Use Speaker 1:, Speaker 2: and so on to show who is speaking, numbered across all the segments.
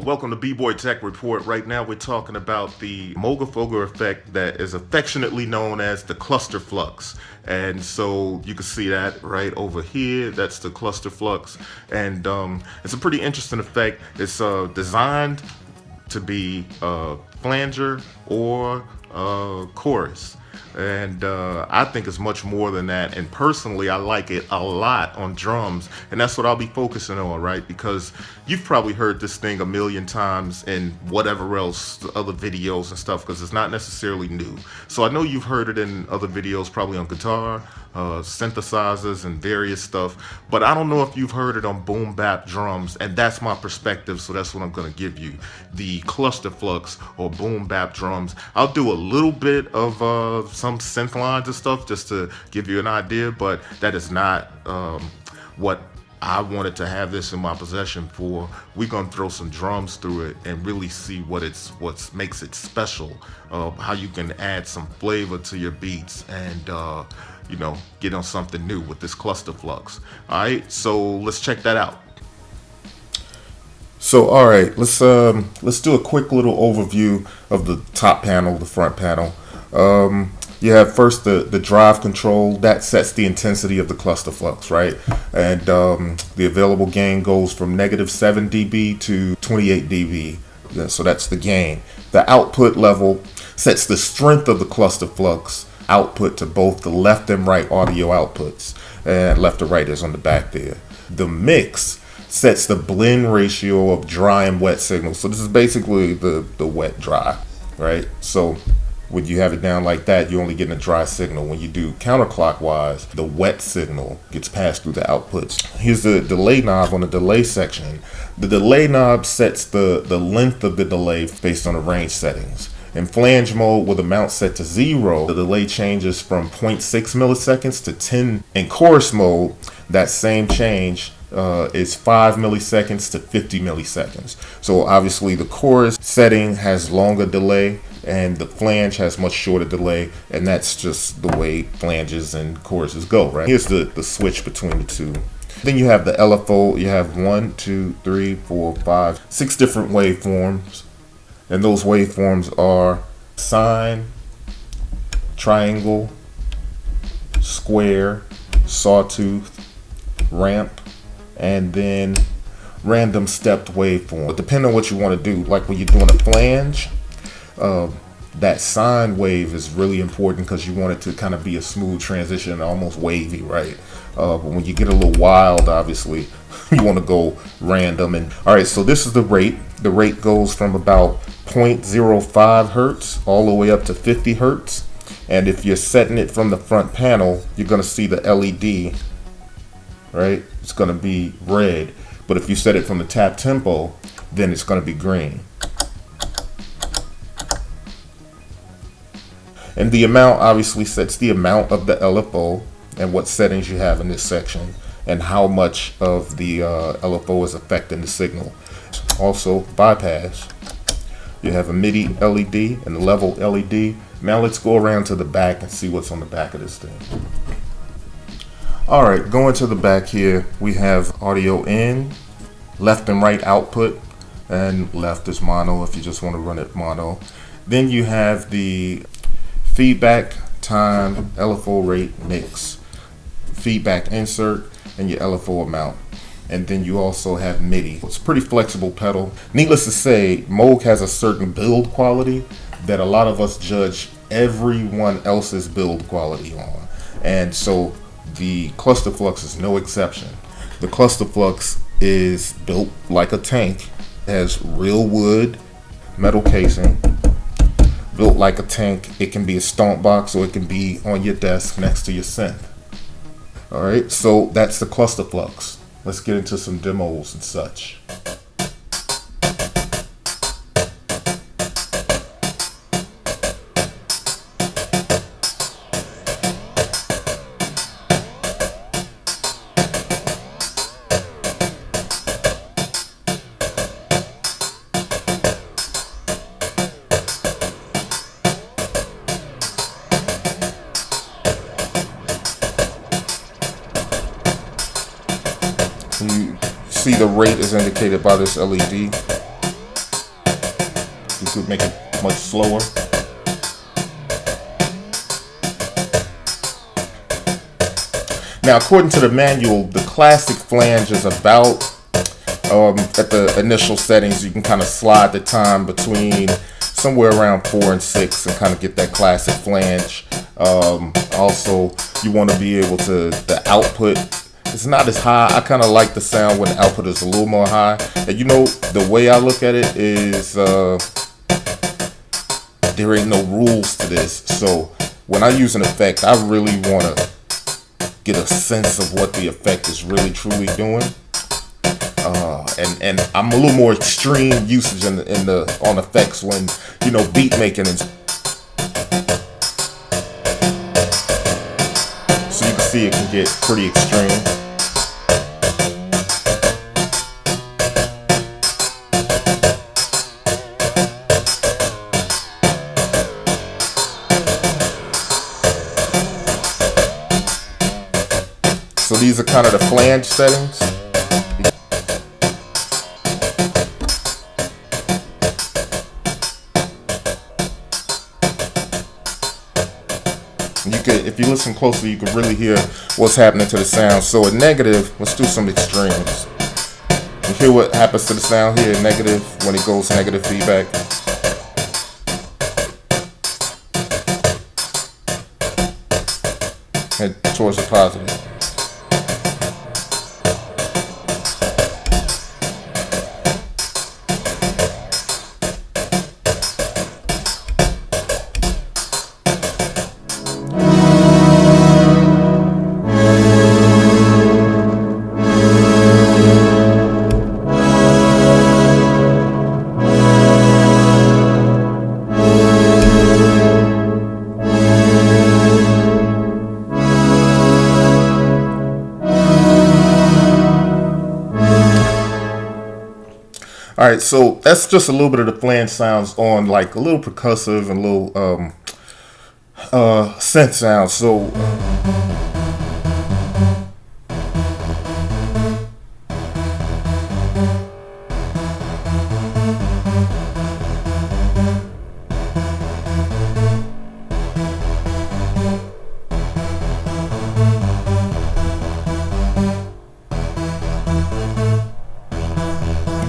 Speaker 1: welcome to B-Boy Tech Report. Right now we're talking about the MoogerFooger effect that is affectionately known as the CLUSTERFLUX. And so you can see that right over here. That's the CLUSTERFLUX. And it's a pretty interesting effect. It's designed to be flanger or chorus. And I think it's much more than that, and personally I like it a lot on drums, and that's what I'll be focusing on, right? Because you've probably heard this thing a million times in whatever else, other videos and stuff, because it's not necessarily new. So I know you've heard it in other videos, probably on guitar, synthesizers and various stuff, but I don't know if you've heard it on boom bap drums, and that's my perspective, so that's what I'm going to give you. The CLUSTERFLUX or boom bap drums. I'll do a little bit of some synth lines and stuff just to give you an idea, but that is not what I wanted to have this in my possession for. We're gonna throw some drums through it and really see what makes it special, how you can add some flavor to your beats and you know, get on something new with this CLUSTERFLUX. All right, so let's check that out. So all right, let's do a quick little overview of the top panel, the front panel. You have first the drive control that sets the intensity of the CLUSTERFLUX, right? And the available gain goes from -7 dB to 28 dB. So that's the gain. The output level sets the strength of the CLUSTERFLUX output to both the left and right audio outputs. And left to right is on the back there. The mix sets the blend ratio of dry and wet signals. So this is basically the wet dry, right? So when you have it down like that, you're only getting a dry signal. When you do counterclockwise, the wet signal gets passed through the outputs. Here's the delay knob on the delay section. The delay knob sets the length of the delay based on the range settings. In flange mode, with amount set to 0, the delay changes from 0.6 milliseconds to 10. In chorus mode, that same change is 5 milliseconds to 50 milliseconds. So obviously the chorus setting has longer delay, and the flange has much shorter delay, and that's just the way flanges and choruses go, right? Here's the switch between the two. Then you have the LFO. You have 1, 2, 3, 4, 5, 6 different waveforms, and those waveforms are sine, triangle, square, sawtooth, ramp, and then random stepped waveform. But depending on what you want to do, like when you're doing a flange, that sine wave is really important because you want it to kind of be a smooth transition, almost wavy, right? But when you get a little wild, obviously, you want to go random. And all right, so this is the rate. The rate goes from about 0.05 hertz all the way up to 50 hertz. And if you're setting it from the front panel, you're going to see the LED, right? It's going to be red. But if you set it from the tap tempo, then it's going to be green. And the amount obviously sets the amount of the LFO and what settings you have in this section and how much of the LFO is affecting the signal. Also bypass. You have a MIDI LED and a level LED. Now let's go around to the back and see what's on the back of this thing. Alright, going to the back here, we have audio in, left and right output, and left is mono if you just want to run it mono. Then you have the feedback, time, LFO rate, mix, feedback insert, and your LFO amount. And then you also have MIDI. It's a pretty flexible pedal. Needless to say, Moog has a certain build quality that a lot of us judge everyone else's build quality on. And so the CLUSTERFLUX is no exception. The CLUSTERFLUX is built like a tank, has real wood, metal casing, built like a tank. It can be a stomp box or it can be on your desk next to your synth. Alright, so that's the CLUSTERFLUX. Let's get into some demos and such. You see the rate is indicated by this LED. You could make it much slower. Now, according to the manual, the classic flange is about, at the initial settings, you can kind of slide the time between somewhere around 4 and 6 and kind of get that classic flange. Also, you want to be able to, the output, it's not as high. I kind of like the sound when the output is a little more high. And you know, the way I look at it is, there ain't no rules to this. So when I use an effect, I really want to get a sense of what the effect is really truly doing. And I'm a little more extreme usage on effects when, you know, beat making is. So you can see it can get pretty extreme. So these are kind of the flange settings. You could, if you listen closely, you can really hear what's happening to the sound. So at negative, let's do some extremes. You hear what happens to the sound here at negative when it goes negative feedback. And towards the positive. Alright, so that's just a little bit of the flange sounds on like a little percussive and a little synth sounds. So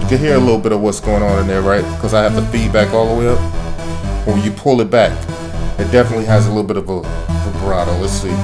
Speaker 1: you can hear a little bit of what's going on in there, right? Because I have the feedback all the way up. When you pull it back, it definitely has a little bit of a vibrato. Let's see.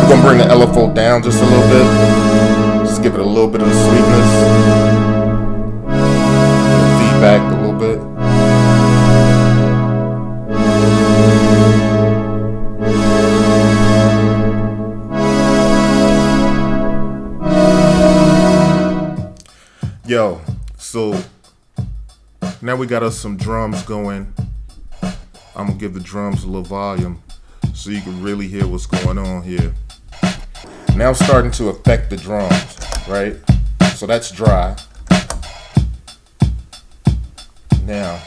Speaker 1: We're gonna bring the LFO down just a little bit. Just give it a little bit of the sweetness. Feedback a little bit. Yo, so now we got us some drums going. I'm gonna give the drums a little volume so you can really hear what's going on here. Now I'm starting to affect the drums, right? So that's dry. Now,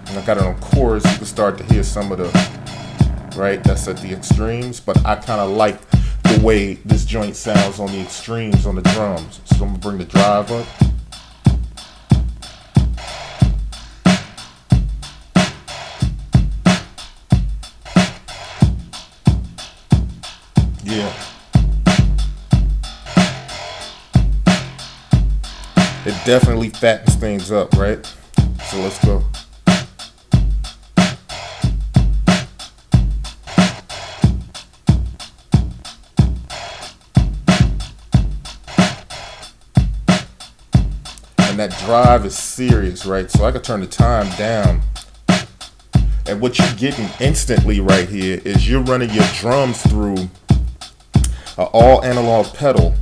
Speaker 1: when I got it on chorus, you can start to hear some of the, right? That's at the extremes, but I kind of like the way this joint sounds on the extremes on the drums. So I'm gonna bring the drive up. Yeah. It definitely fattens things up, right? So let's go. And that drive is serious, right? So I can turn the time down. And what you're getting instantly right here is you're running your drums through an all analog pedal,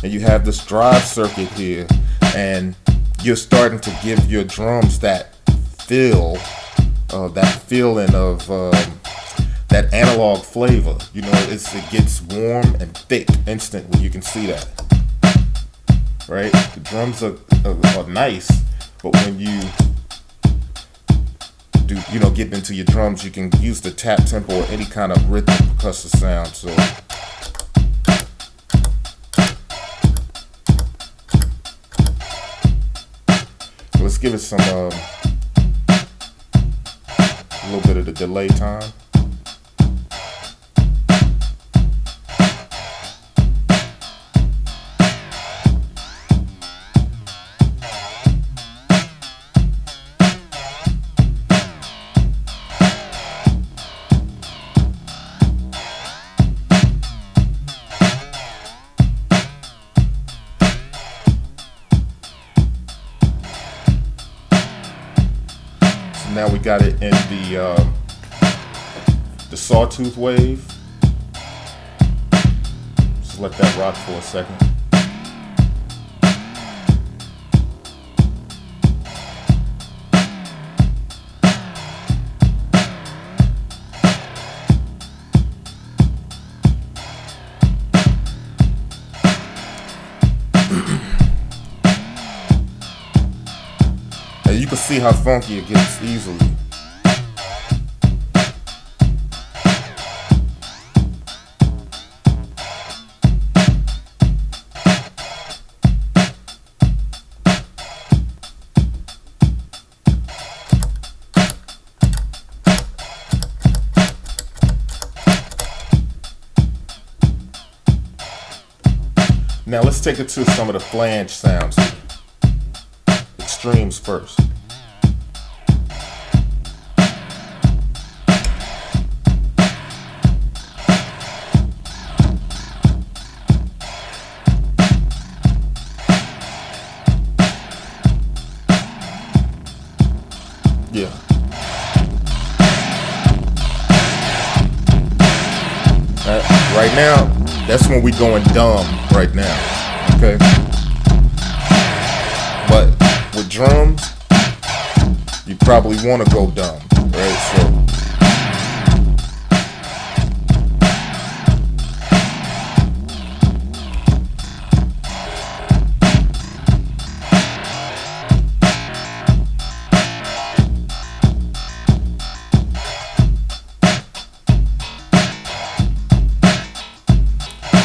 Speaker 1: and you have this drive circuit here, and you're starting to give your drums that feel, that feeling of that analog flavor. You know, it gets warm and thick instantly. You can see that, right? The drums are nice, but when you do, get into your drums, you can use the tap tempo or any kind of rhythmic percussive sound. So let's give it some a little bit of the delay time. Now we got it in the sawtooth wave. Just let that rock for a second. You can see how funky it gets easily. Now let's take it to some of the flange sounds. Extremes first. Yeah. Right now, that's when we going dumb right now. Okay. But with drums, you probably want to go dumb, right? So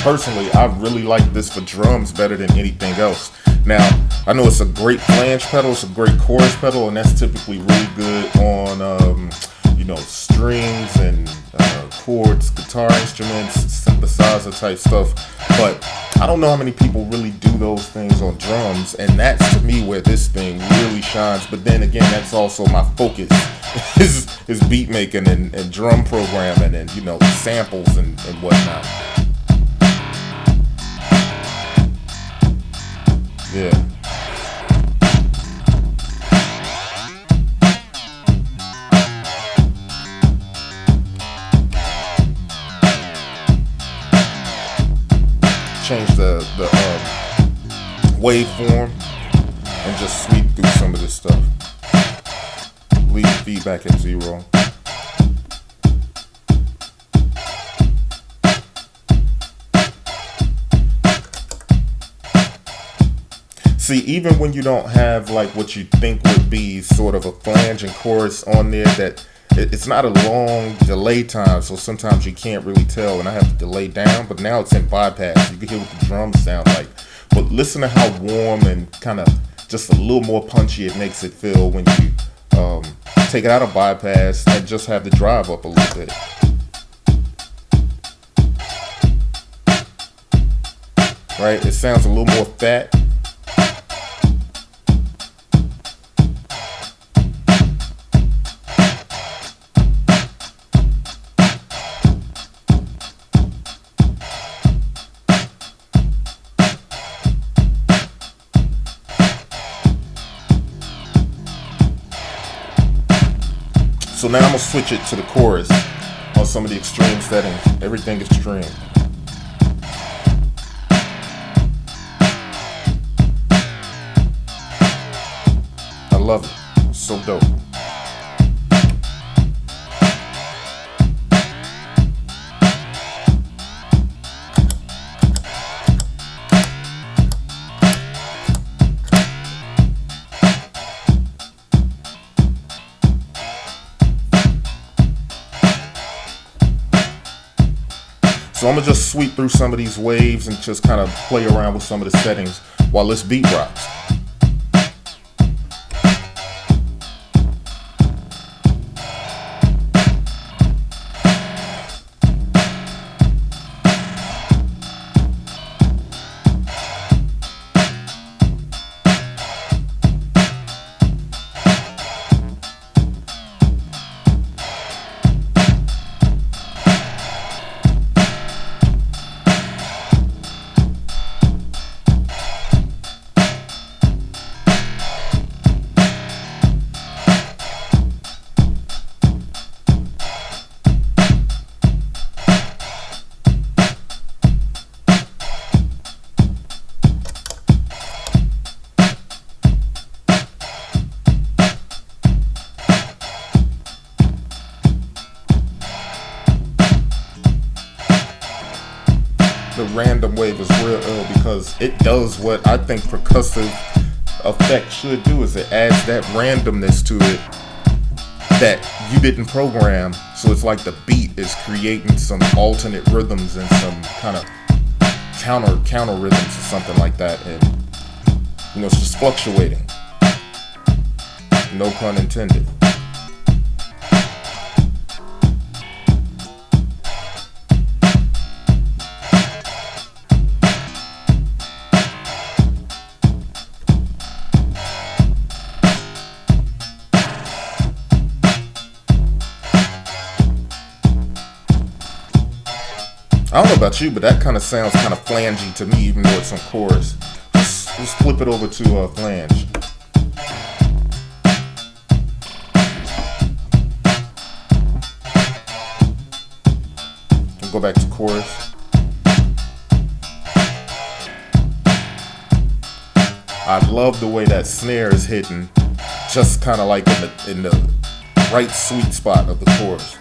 Speaker 1: personally, I really like this for drums better than anything else. Now, I know it's a great flange pedal, it's a great chorus pedal, and that's typically really good on, strings and chords, guitar instruments, synthesizer type stuff. But I don't know how many people really do those things on drums, and that's to me where this thing really shines. But then again, that's also my focus is beat making and drum programming and samples and whatnot. Yeah. Change the waveform and just sweep through some of this stuff. Leave feedback at 0. See, even when you don't have like what you think would be sort of a flange and chorus on there, that it's not a long delay time, so sometimes you can't really tell, and I have to delay down, but now it's in bypass. You can hear what the drums sound like. But listen to how warm and kind of just a little more punchy it makes it feel when you take it out of bypass and just have the drive up a little bit. Right? It sounds a little more fat. So now I'm going to switch it to the chorus on some of the extreme settings. Everything extreme. love it. So dope. So I'm gonna just sweep through some of these waves and just kind of play around with some of the settings while this beat rocks. The random wave is real ill because it does what I think percussive effect should do, is it adds that randomness to it that you didn't program. So it's like the beat is creating some alternate rhythms and some kind of counter rhythms or something like that, and you know, it's just fluctuating. No pun intended. I don't know about you, but that kind of sounds kind of flangey to me, even though it's on chorus. Let's flip it over to flange. And go back to chorus. I love the way that snare is hitting, just kind of like in the right sweet spot of the chorus.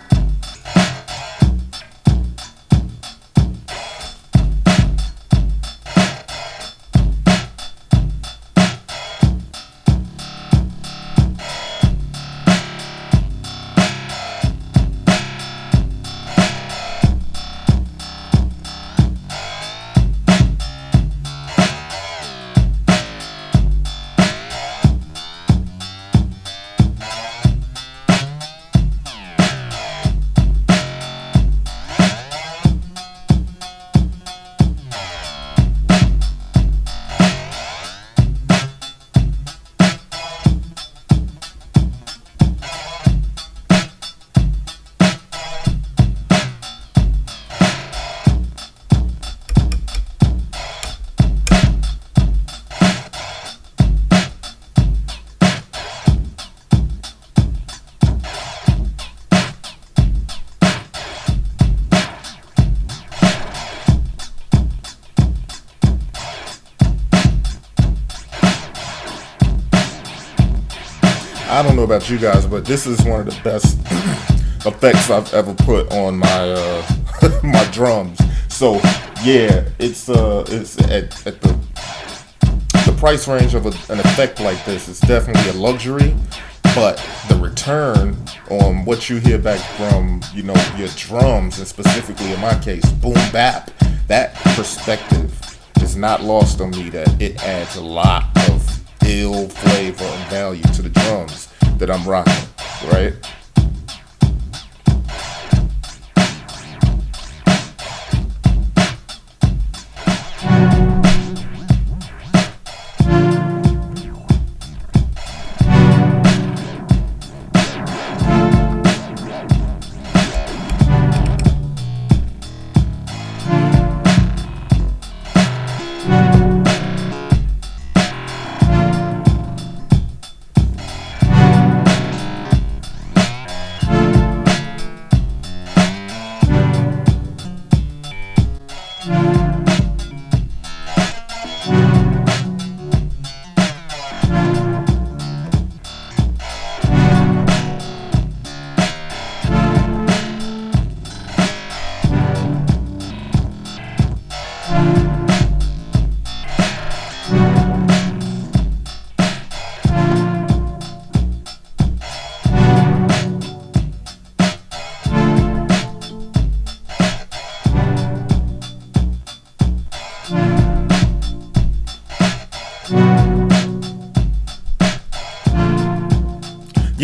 Speaker 1: I don't know about you guys, but this is one of the best effects I've ever put on my my drums. So yeah, it's at the price range of an effect like this. It's definitely a luxury, but the return on what you hear back from, you know, your drums, and specifically in my case, boom bap, that perspective is not lost on me, that it adds a lot of ill flavor and value to the drums that I'm rocking, right?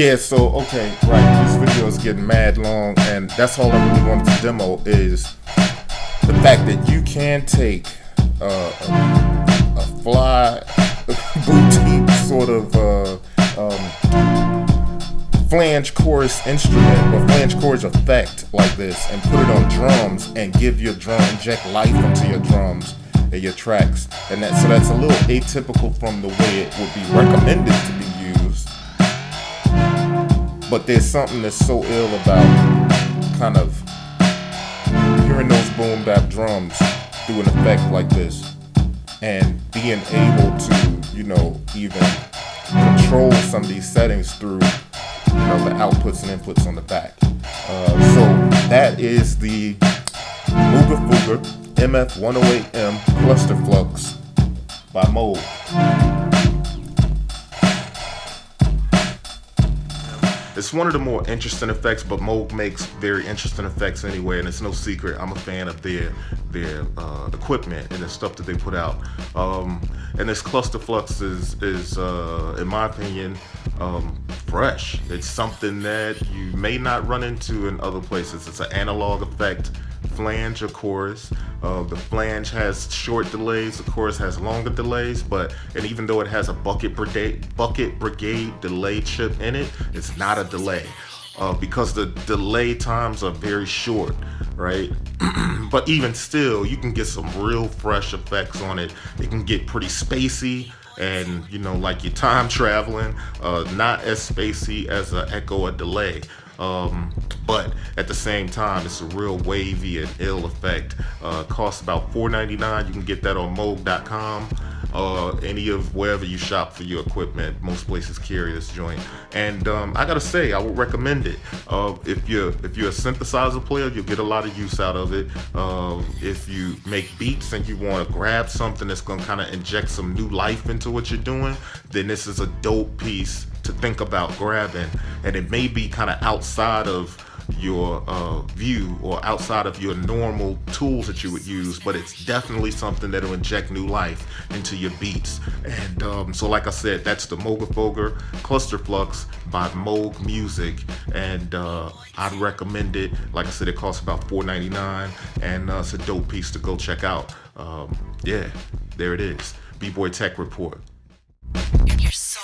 Speaker 1: Yeah, so okay, right. This video is getting mad long, and that's all I really wanted to demo is the fact that you can take a fly boutique sort of flange chorus instrument or flange chorus effect like this and put it on drums and give your drum, inject life into your drums and your tracks, and so that's a little atypical from the way it would be recommended to be used. But there's something that's so ill about kind of hearing those boom bap drums do an effect like this and being able to, even control some of these settings through, the outputs and inputs on the back. So that is the MoogerFooger MF108M CLUSTERFLUX by Moog. It's one of the more interesting effects, but Moog makes very interesting effects anyway, and it's no secret I'm a fan of their equipment and the stuff that they put out. And this CLUSTERFLUX is in my opinion, fresh. It's something that you may not run into in other places. It's an analog effect, flange, of course. The flange has short delays, the chorus has longer delays, and even though it has a bucket brigade delay chip in it, it's not a delay because the delay times are very short, right? But even still, you can get some real fresh effects on it. It can get pretty spacey, and like you're time traveling, not as spacey as an echo or delay. But at the same time, it's a real wavy and ill effect. Costs about $4.99. You can get that on Moog.com. Any of wherever you shop for your equipment. Most places carry this joint, and I gotta say, I would recommend it. If you're a synthesizer player, you'll get a lot of use out of it. If you make beats and you want to grab something that's gonna kind of inject some new life into what you're doing, then this is a dope piece to think about grabbing. And it may be kind of outside of your view or outside of your normal tools that you would use, but it's definitely something that'll inject new life into your beats. And so like I said, that's the MoogerFooger CLUSTERFLUX by Moog Music, and I'd recommend it. Like I said, it costs about $4.99, and it's a dope piece to go check out. Yeah, there it is. B-Boy Tech Report. You're so